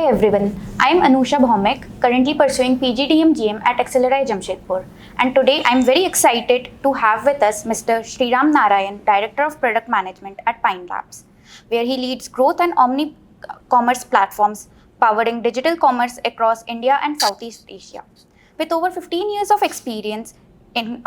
everyone, I am Anusha Bhaumek, currently pursuing PGDM GM at XLRI Jamshedpur. And today I am very excited to have with us Mr. Sreeram Narayan, Director of Product Management at Pine Labs, where he leads growth and omni-commerce platforms powering digital commerce across India and Southeast Asia. With over 15 years of experience in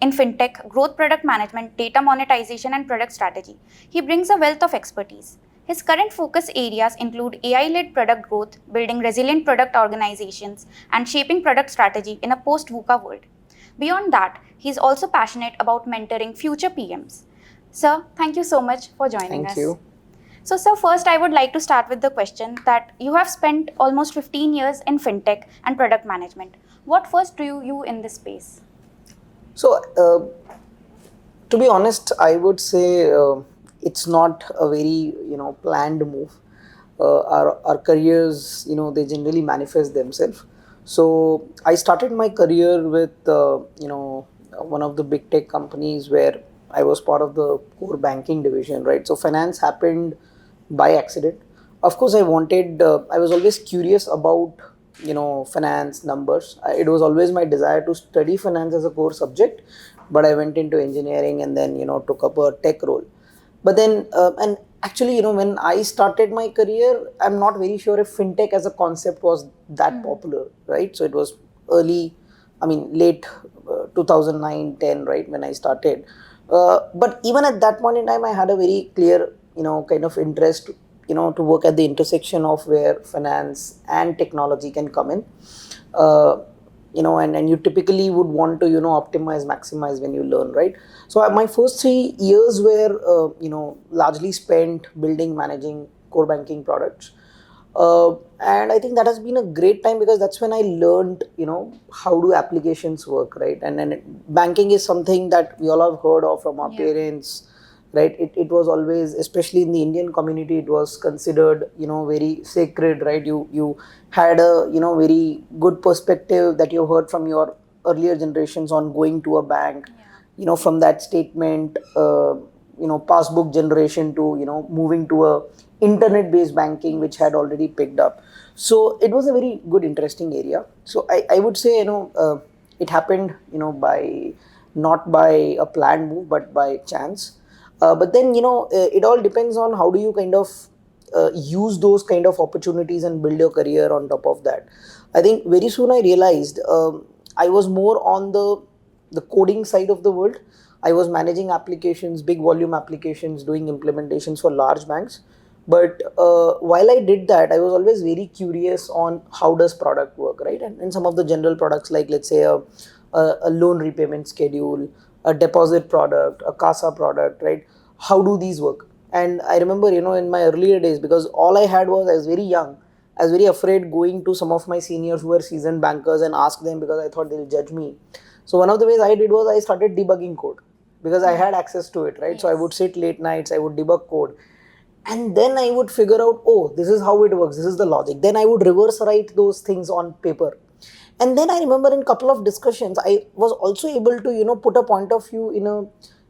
fintech, growth product management, data monetization, and product strategy, he brings a wealth of expertise. His current focus areas include AI-led product growth, building resilient product organizations, and shaping product strategy in a post-VUCA world. Beyond that, he is also passionate about mentoring future PMs. Sir, thank you so much for joining us. Thank you. So, sir, first I would like to start with the question that you have spent almost 15 years in fintech and product management. What first drew you in this space? So, to be honest, I would say it's not a very planned move. Our careers, they generally manifest themselves. So I started my career with one of the big tech companies where I was part of the core banking division, right? So finance happened by accident. Of course, I was always curious about finance numbers. It was always my desire to study finance as a core subject, but I went into engineering and then took up a tech role. But then, and actually, when I started my career, I'm not very sure if fintech as a concept was that popular, right? So it was late 2009-10, right, when I started. But even at that point in time, I had a very clear, kind of interest, to work at the intersection of where finance and technology can come in. And you typically would want to, optimize, maximize when you learn, right? So my first 3 years were, largely spent building, managing core banking products. And I think that has been a great time because that's when I learned, how do applications work, right? And then banking is something that we all have heard of from our parents, right? It was always, especially in the Indian community, it was considered, very sacred, right? You had a, very good perspective that you heard from your earlier generations on going to a bank, from that statement, passbook generation to, moving to a internet-based banking, which had already picked up. So it was a very good, interesting area. So I would say, it happened, not by a planned move, but by chance. But then, it all depends on how do you kind of use those kind of opportunities and build your career on top of that. I think very soon I realized I was more on the coding side of the world. I was managing applications, big volume applications, doing implementations for large banks. But while I did that, I was always very curious on how does product work, right? And some of the general products like, let's say, a loan repayment schedule, a deposit product, a CASA product, right? How do these work? And I remember, in my earlier days, because all I had was, I was very young, I was very afraid going to some of my seniors who were seasoned bankers and ask them because I thought they'll judge me. So one of the ways I did was I started debugging code because I had access to it, right? Yes. So I would sit late nights, I would debug code. And then I would figure out, oh, this is how it works, this is the logic. Then I would reverse write those things on paper. And then I remember in a couple of discussions, I was also able to, put a point of view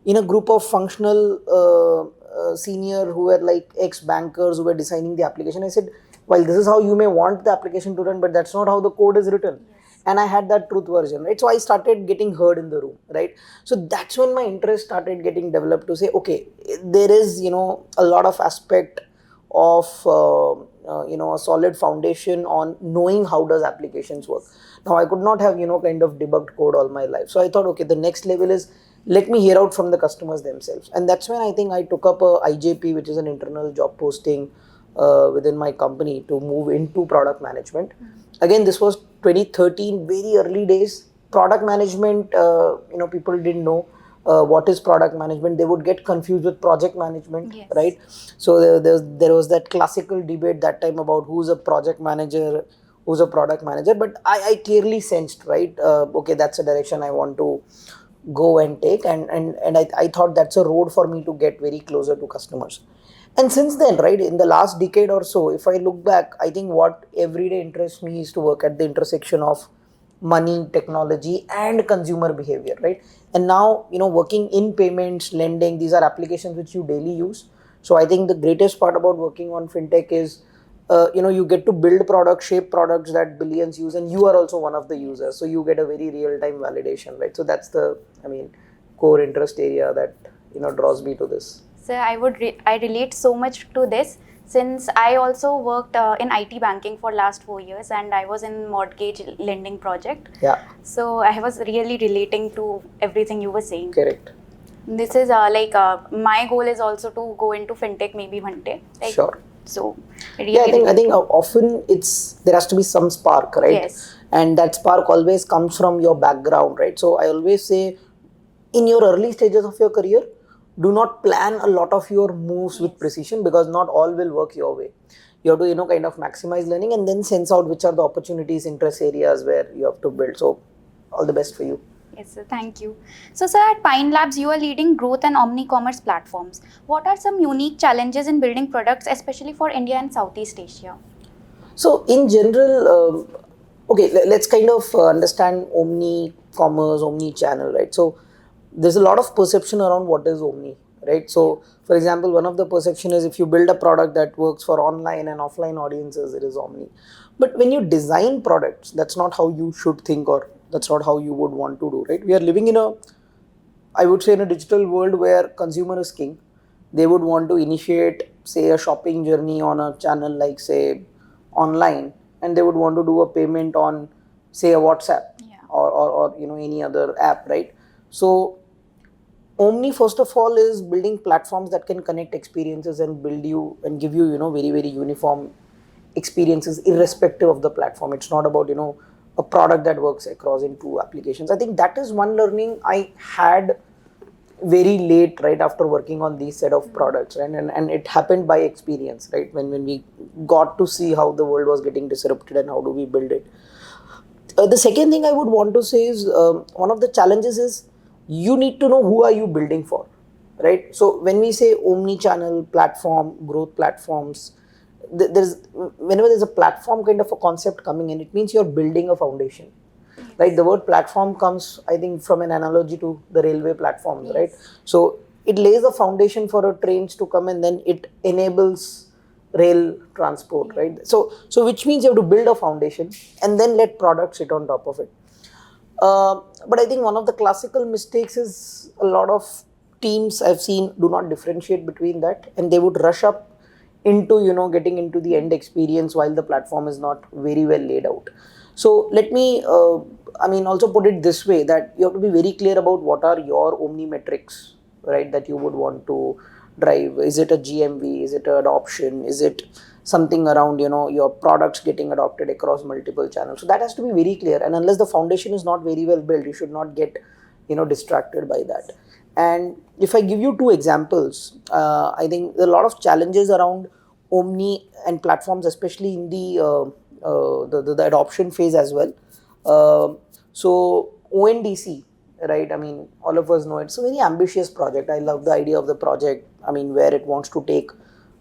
in a group of functional senior who were like ex-bankers who were designing the application. I said, well, this is how you may want the application to run, but that's not how the code is written. Yes. And I had that truth version, right? So I started getting heard in the room, right? So that's when my interest started getting developed to say, okay, there is, a lot of aspect of, a solid foundation on knowing how does applications work. Now, I could not have, kind of debugged code all my life. So I thought, okay, the next level is let me hear out from the customers themselves. And that's when I think I took up a IJP, which is an internal job posting within my company to move into product management. Again, this was 2013, very early days. Product management, people didn't know what is product management. They would get confused with project management, yes. Right? So there was that classical debate that time about who's a project manager, who's a product manager. But I clearly sensed, right, okay, that's a direction I want to go and take. And I thought that's a road for me to get very closer to customers. And since then, right, in the last decade or so, if I look back, I think what every day interests me is to work at the intersection of money, technology, and consumer behavior, right? And now, working in payments, lending, these are applications which you daily use. So I think the greatest part about working on fintech is you get to build products, shape products that billions use, and you are also one of the users. So you get a very real-time validation, right? So that's the, core interest area that, draws me to this. So I relate so much to this, since I also worked in IT banking for last 4 years, and I was in mortgage lending project. Yeah. So I was really relating to everything you were saying. Correct. This is my goal is also to go into fintech maybe one day. Sure. So really Yeah, I think often there has to be some spark, right? Yes. And that spark always comes from your background, right? So I always say, in your early stages of your career, do not plan a lot of your moves with precision, because not all will work your way. You have to, kind of maximize learning and then sense out which are the opportunities, interest areas where you have to build. So all the best for you. Yes, sir. Thank you. So, sir, at Pine Labs, you are leading growth and omni-commerce platforms. What are some unique challenges in building products, especially for India and Southeast Asia? So, in general, let's kind of understand omni-commerce, omni-channel, right? So, there's a lot of perception around what is omni, right? So, for example, one of the perception is if you build a product that works for online and offline audiences, it is omni. But when you design products, that's not how you should think, or that's not how you would want to do, right? We are living in I would say, in a digital world where consumer is king. They would want to initiate, say, a shopping journey on a channel like, say, online, and they would want to do a payment on, say, a WhatsApp, or any other app, right? So omni, first of all, is building platforms that can connect experiences and build you and give you, very, very uniform experiences irrespective of the platform. It's not about, a product that works across into applications. I think that is one learning I had very late, right after working on these set of products, right? And it happened by experience, right? When we got to see how the world was getting disrupted and how do we build it. The second thing I would want to say is, one of the challenges is you need to know who are you building for, right? So when we say omni-channel platform, growth platforms, whenever there's a platform kind of a concept coming in, it means you're building a foundation. Right, the word platform comes, I think, from an analogy to the railway platforms, right? So it lays a foundation for a trains to come, and then it enables rail transport, right? So which means you have to build a foundation and then let products sit on top of it. But I think one of the classical mistakes is a lot of teams I've seen do not differentiate between that, and they would rush up into, getting into the end experience while the platform is not very well laid out. So let me, also put it this way, that you have to be very clear about what are your omni metrics, right, that you would want to drive. Is it a GMV? Is it an adoption? Is it something around, your products getting adopted across multiple channels? So that has to be very clear. And unless the foundation is not very well built, you should not get, distracted by that. And if I give you two examples, I think there are a lot of challenges around omni and platforms, especially in the adoption phase as well. So ONDC, right? I mean, all of us know it's a very ambitious project. I love the idea of the project. I mean, where it wants to take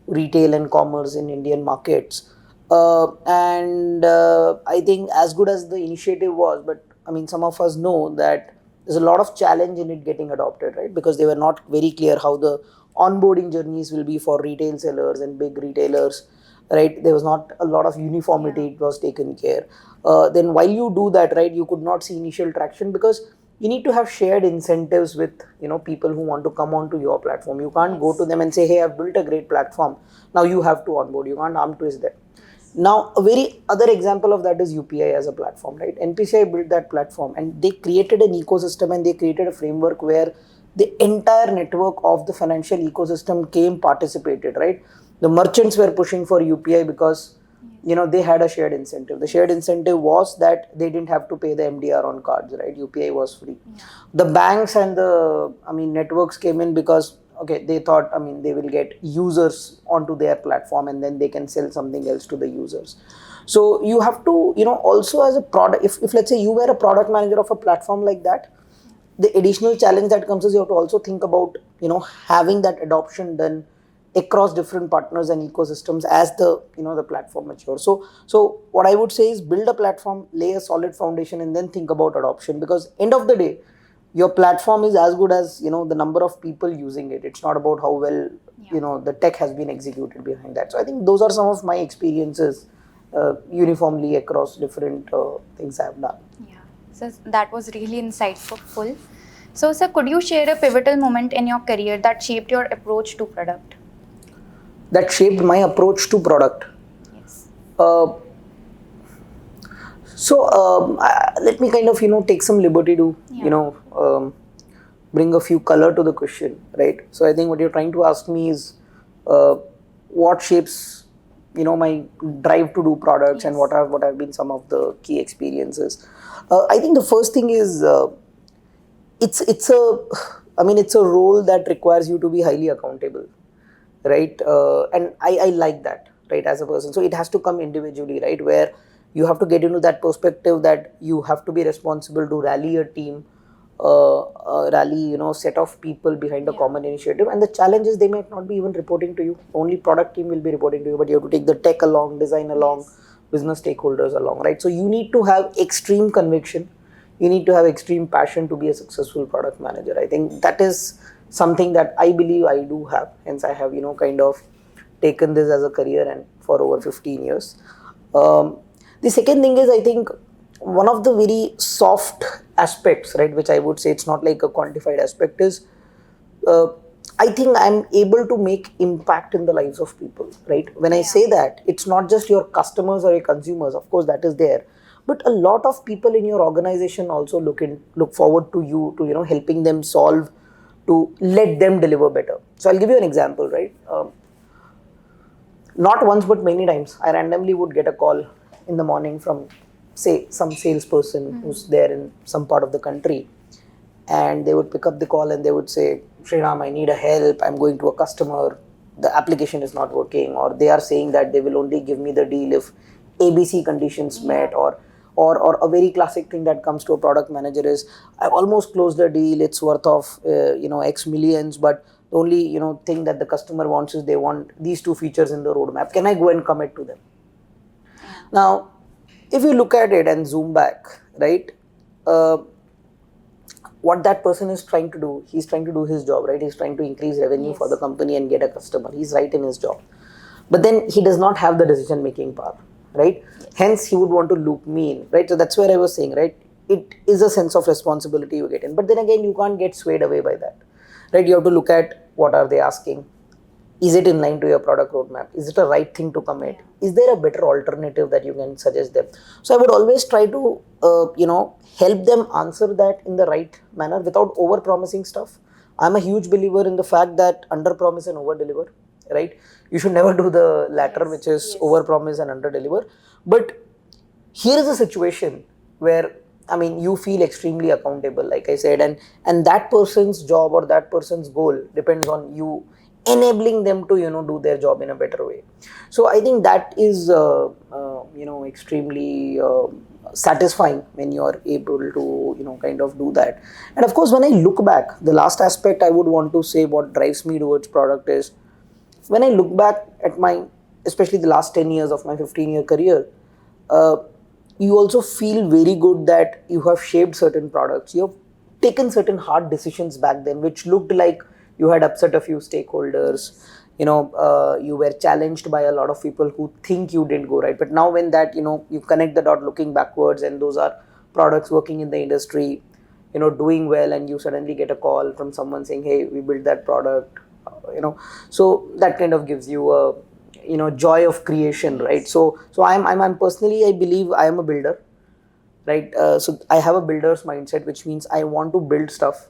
retail and commerce in Indian markets. I think as good as the initiative was, but I mean, some of us know that there's a lot of challenge in it getting adopted, right? Because they were not very clear how the onboarding journeys will be for retail sellers and big retailers, right? There was not a lot of uniformity. It was taken care. Then while you do that, right, you could not see initial traction because you need to have shared incentives with, people who want to come onto your platform. You can't go to them and say, hey, I've built a great platform. Now you have to onboard. You can't arm twist them. Now, a very other example of that is UPI as a platform, right? NPCI built that platform and they created an ecosystem and they created a framework where the entire network of the financial ecosystem participated, right? The merchants were pushing for UPI because, they had a shared incentive. The shared incentive was that they didn't have to pay the MDR on cards, right? UPI was free. Yeah. The banks and the, networks came in because, they thought, they will get users onto their platform and then they can sell something else to the users. So you have to, also as a product, if let's say you were a product manager of a platform like that, the additional challenge that comes is you have to also think about, having that adoption done across different partners and ecosystems as the, the platform matures. So what I would say is build a platform, lay a solid foundation, and then think about adoption, because end of the day, your platform is as good as, the number of people using it. It's not about how well, the tech has been executed behind that. So I think those are some of my experiences uniformly across different things I've done. Yeah, so that was really insightful. So, sir, could you share a pivotal moment in your career that shaped your approach to product? That shaped my approach to product. Yes. Let me kind of, take some liberty to, bring a few color to the question, right? So I think what you're trying to ask me is what shapes, my drive to do products, and what have been some of the key experiences. I think the first thing is it's a role that requires you to be highly accountable, right? And I like that, right, as a person. So it has to come individually, right, where you have to get into that perspective that you have to be responsible to rally a team, rally, set of people behind a common initiative. And the challenge is they might not be even reporting to you. Only product team will be reporting to you, but you have to take the tech along, design along, business stakeholders along, right? So you need to have extreme conviction. You need to have extreme passion to be a successful product manager. I think that is something that I believe I do have. Hence, I have, kind of taken this as a career and for over 15 years. The second thing is, I think one of the very soft aspects, right, which I would say it's not like a quantified aspect, is I think I'm able to make impact in the lives of people, right? When I say that, it's not just your customers or your consumers, of course that is there, but a lot of people in your organization also look forward to you, to, helping them solve, to let them deliver better. So I'll give you an example, right? Not once but many times, I randomly would get a call in the morning from, say, some salesperson who's there in some part of the country, and they would pick up the call and they would say, Sreeram, I need a help. I'm going to a customer. The application is not working, or they are saying that they will only give me the deal if ABC conditions met, or a very classic thing that comes to a product manager is, I've almost closed the deal. It's worth of, X millions, but the only, thing that the customer wants is they want these two features in the roadmap. Can I go and commit to them? Now, if you look at it and zoom back, right, what that person is trying to do, he's trying to do his job, right? He's trying to increase revenue for the company and get a customer. He's right in his job. But then he does not have the decision-making power, right? Hence, he would want to loop me in, right? So that's where I was saying, right? It is a sense of responsibility you get in. But then again, you can't get swayed away by that, right? You have to look at what are they asking. Is it in line to your product roadmap? Is it a right thing to commit? Is there a better alternative that you can suggest them? So I would always try to, help them answer that in the right manner without over-promising stuff. I'm a huge believer in the fact that under-promise and over-deliver, right? You should never do the latter, which is over-promise and under-deliver. But here is a situation where, you feel extremely accountable, like I said, and that person's job or that person's goal depends on you enabling them to, do their job in a better way. So I think that is, extremely satisfying when you are able to, kind of do that. And of course, when I look back, the last aspect I would want to say what drives me towards product is, when I look back at especially the last 10 years of my 15-year career, you also feel very good that you have shaped certain products. You have taken certain hard decisions back then, which looked like you had upset a few stakeholders. You were challenged by a lot of people who think you didn't go right. But now when that, you connect the dot looking backwards, and those are products working in the industry, doing well, and you suddenly get a call from someone saying, hey, we built that product, so that kind of gives you a, joy of creation, right? So I'm personally, I believe I am a builder, right? So I have a builder's mindset, which means I want to build stuff.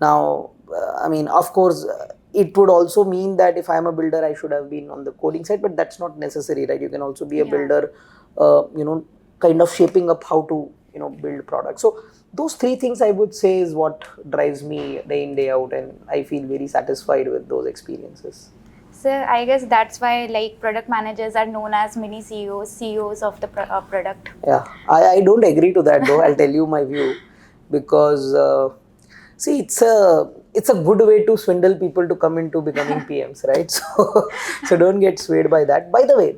Now, of course, it would also mean that if I'm a builder, I should have been on the coding side, but that's not necessary, right? You can also be a builder, kind of shaping up how to, build products. So those three things I would say is what drives me day in, day out, and I feel very satisfied with those experiences. Sir, I guess that's why product managers are known as mini CEOs of the product. Yeah, I don't agree to that though. I'll tell you my view, because see, it's a good way to swindle people to come into becoming PMs, right? So don't get swayed by that. By the way,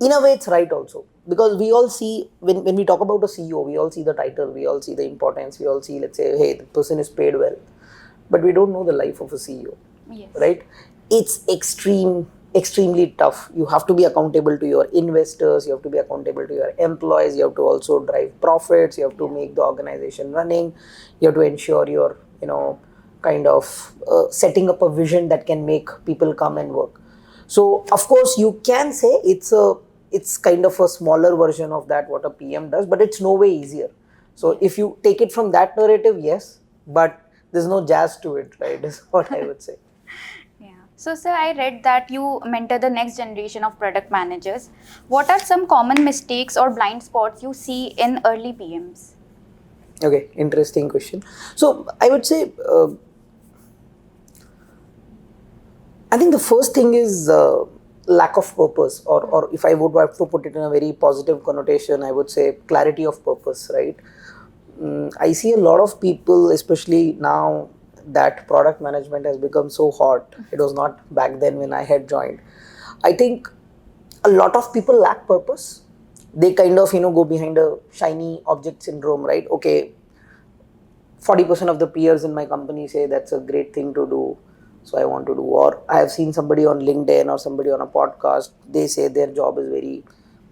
in a way it's right also, because we all see, when we talk about a CEO, we all see the title, we all see the importance, we all see, let's say, hey, the person is paid well, but we don't know the life of a CEO. Yes. Right? It's extremely tough. You have to be accountable to your investors, you have to be accountable to your employees, you have to also drive profits, you have to make the organization running, you have to ensure you're, kind of setting up a vision that can make people come and work. So of course you can say it's kind of a smaller version of that what a PM does, but it's no way easier. So if you take it from that narrative, yes, but there's no jazz to it, right? Is what I would say. Yeah. So, sir, I read that you mentor the next generation of product managers. What are some common mistakes or blind spots you see in early PMs? Okay, interesting question. So I would say, I think the first thing is lack of purpose, or if I would have to put it in a very positive connotation, I would say clarity of purpose, right? I see a lot of people, especially now that product management has become so hot. It was not back then when I had joined. I think a lot of people lack purpose. They kind of, go behind a shiny object syndrome, right? Okay, 40% of the peers in my company say that's a great thing to do, so I want to do. Or I have seen somebody on LinkedIn or somebody on a podcast, they say their job is very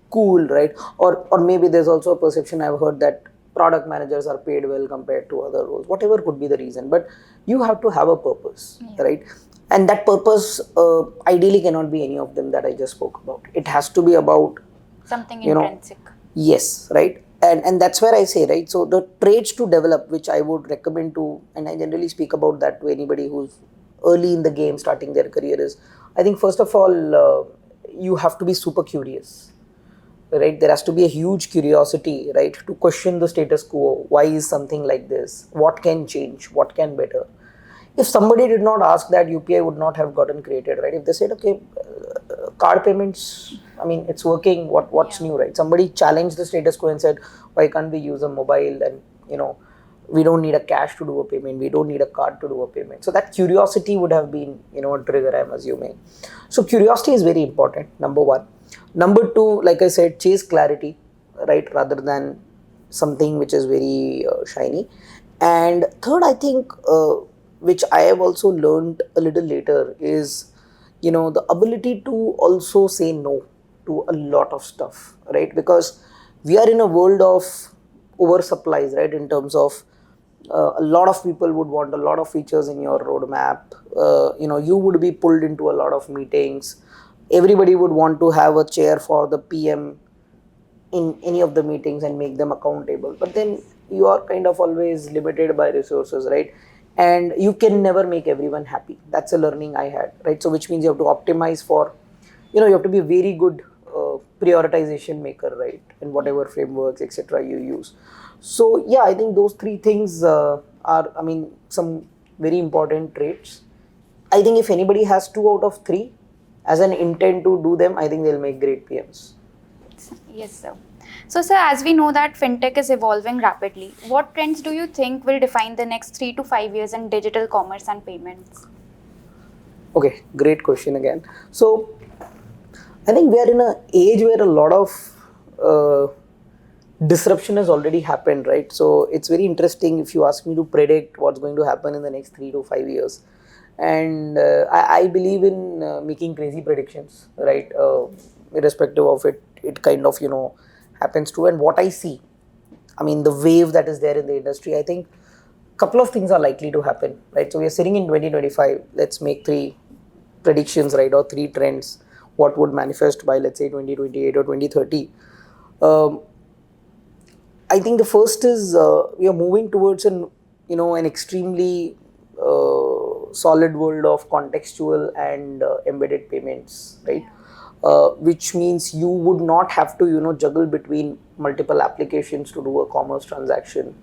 cool, right? Or maybe there's also a perception I've heard that product managers are paid well compared to other roles, whatever could be the reason, but you have to have a purpose, right? And that purpose ideally cannot be any of them that I just spoke about. It has to be about something intrinsic. Yes, right. And that's where I say, right, so the traits to develop, which I would recommend to, and I generally speak about that to anybody who's early in the game starting their career, is, I think first of all, you have to be super curious, right? There has to be a huge curiosity, right, to question the status quo. Why is something like this? What can change? What can better? If somebody did not ask that, UPI would not have gotten created, right? If they said, okay, card payments, I mean, it's working, what's new, right? Somebody challenged the status quo and said, why can't we use a mobile, and, we don't need a cash to do a payment, we don't need a card to do a payment. So that curiosity would have been, a trigger, I'm assuming. So curiosity is very important, number one. Number two, like I said, chase clarity, right, rather than something which is very shiny. And third, I think, which I have also learned a little later, is, the ability to also say no to a lot of stuff, right? Because we are in a world of oversupplies, right? In terms of a lot of people would want a lot of features in your roadmap. You would be pulled into a lot of meetings. Everybody would want to have a chair for the PM in any of the meetings and make them accountable. But then you are kind of always limited by resources, right? And you can never make everyone happy. That's a learning I had, right? So which means you have to optimize for, you have to be a very good prioritization maker, right? And whatever frameworks, etc. you use. So yeah, I think those three things are, some very important traits. I think if anybody has 2 out of 3 as an intent to do them, I think they'll make great PMs. Yes, sir. So, sir, as we know that fintech is evolving rapidly, what trends do you think will define the next 3 to 5 years in digital commerce and payments? Okay, great question again. So, I think we are in an age where a lot of disruption has already happened, right? So, it's very interesting if you ask me to predict what's going to happen in the next 3 to 5 years. And I believe in making crazy predictions, right? Irrespective of it kind of, happens to. And what I see, the wave that is there in the industry, I think a couple of things are likely to happen, right? So we are sitting in 2025. Let's make 3 predictions, right? Or 3 trends, what would manifest by, let's say, 2028 or 2030. I think the first is we are moving towards an extremely solid world of contextual and embedded payments, right? Which means you would not have to juggle between multiple applications to do a commerce transaction.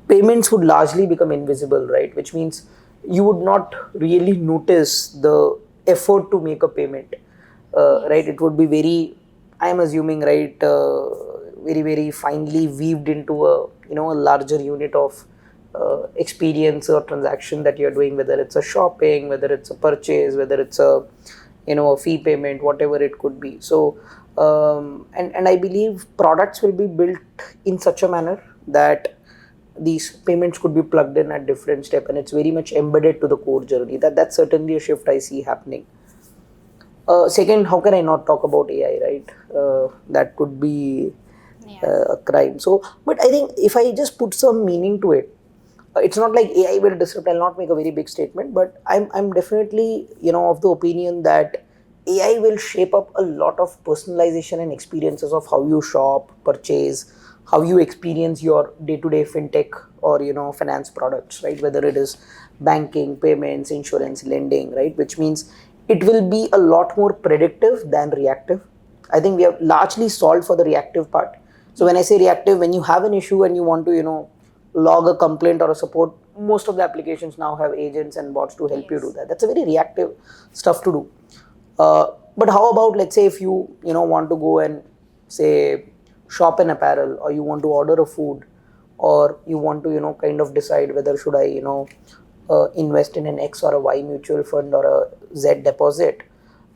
Payments would largely become invisible, right? Which means you would not really notice the effort to make a payment, right? It would be very, I am assuming, right, very, very finely weaved into a larger unit of experience or transaction that you're doing, whether it's a shopping, whether it's a purchase, whether it's a a fee payment, whatever it could be. So And I believe products will be built in such a manner that these payments could be plugged in at different step, and it's very much embedded to the core journey. That's certainly a shift I see happening. Second, how can I not talk about AI, right? That could be a crime. So, but I think if I just put some meaning to it, it's not like AI will disrupt. I'll not make a very big statement, but I'm definitely of the opinion that AI will shape up a lot of personalization and experiences of how you shop, purchase, how you experience your day-to-day fintech or finance products, right? Whether it is banking, payments, insurance, lending, right? Which means it will be a lot more predictive than reactive. I think we have largely solved for the reactive part. So when I say reactive, when you have an issue and you want to log a complaint or a support, most of the applications now have agents and bots to help you do that. That's a very reactive stuff to do. But how about, let's say, if you want to go and say shop an apparel, or you want to order a food, or you want to kind of decide whether should I invest in an X or a Y mutual fund or a Z deposit.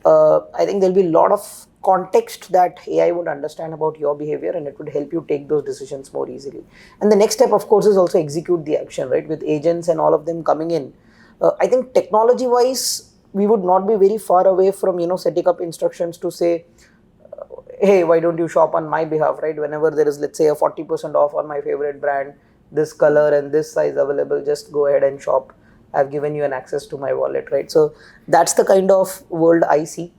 I think there'll be a lot of context that AI would understand about your behavior, and it would help you take those decisions more easily. And the next step, of course, is also execute the action, right? With agents and all of them coming in. I think technology wise, we would not be very far away from setting up instructions to say, hey, why don't you shop on my behalf, right? Whenever there is, let's say, a 40% off on my favorite brand, this color and this size available, just go ahead and shop. I've given you an access to my wallet, right? So that's the kind of world I see.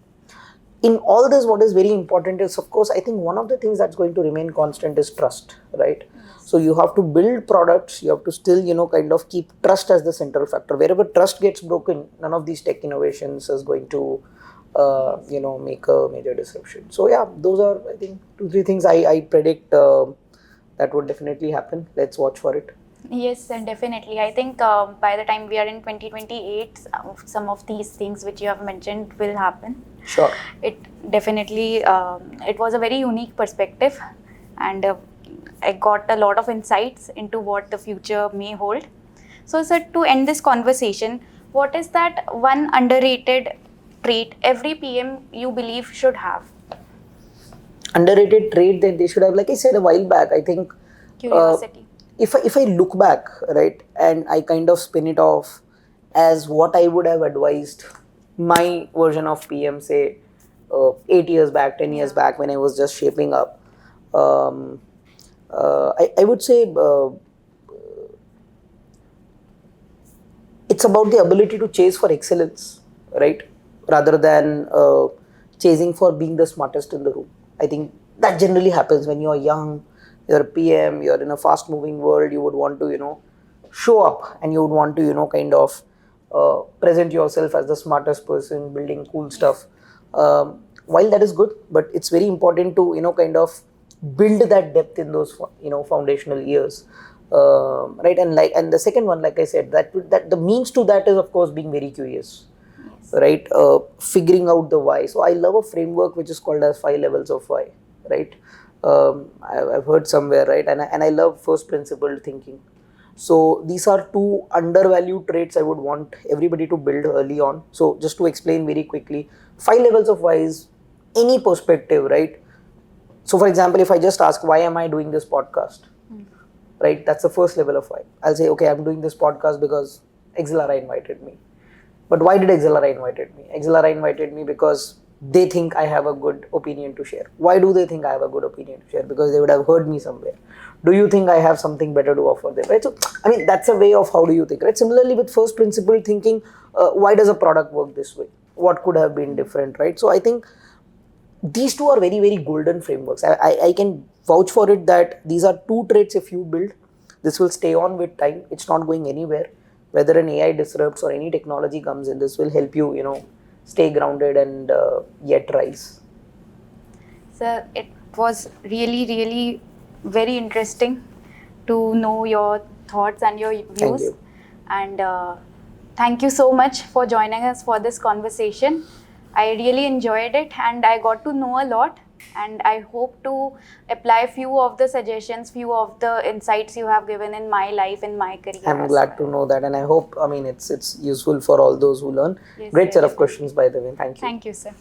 In all this, what is very important is, of course, I think one of the things that's going to remain constant is trust, right? So you have to build products, you have to still, kind of keep trust as the central factor. Wherever trust gets broken, none of these tech innovations is going to, make a major disruption. So yeah, those are, I think, 2-3 things I predict that would definitely happen. Let's watch for it. Yes, and definitely. I think by the time we are in 2028, some of these things which you have mentioned will happen. Sure. It definitely, it was a very unique perspective, and I got a lot of insights into what the future may hold. So, sir, to end this conversation, what is that one underrated trait every PM you believe should have? Underrated trait that they should have, like I said a while back, I think Curiosity. If I look back, right, and I kind of spin it off as what I would have advised my version of PM, say 8 years back, 10 years back, when I was just shaping up, I would say it's about the ability to chase for excellence, right, rather than chasing for being the smartest in the room. I think that generally happens when you're young, you're a PM, you're in a fast moving world, you would want to, show up, and you would want to, kind of present yourself as the smartest person, building cool stuff. While that is good, but it's very important to, kind of build that depth in those, foundational years. Right. And the second one, like I said, that the means to that is, of course, being very curious. Yes. Right. Figuring out the why. So I love a framework which is called as 5 levels of why, right? I've heard somewhere, right? And I love first principle thinking. So these are 2 undervalued traits I would want everybody to build early on. So just to explain very quickly, 5 levels of why is any perspective, right? So for example, if I just ask, why am I doing this podcast? Right? That's the first level of why. I'll say, okay, I'm doing this podcast because XLRI invited me. But why did XLRI invited me? XLRI invited me because they think I have a good opinion to share. Why do they think I have a good opinion to share? Because they would have heard me somewhere. Do you think I have something better to offer them? Right? So, I mean, that's a way of how do you think, right? Similarly, with first principle thinking, why does a product work this way? What could have been different, right? So I think these 2 are very, very golden frameworks. I can vouch for it that these are 2 traits if you build, this will stay on with time. It's not going anywhere. Whether an AI disrupts or any technology comes in, this will help you, stay grounded and yet rise. Sir, it was really, really very interesting to know your thoughts and your views. Thank you. And thank you so much for joining us for this conversation. I really enjoyed it, and I got to know a lot, and I hope to apply few of the suggestions, few of the insights you have given in my life, in my career. I'm glad to know that, and I hope, it's useful for all those who learn. Yes, Great yes. set of questions, by the way. Thank you. Thank you, sir.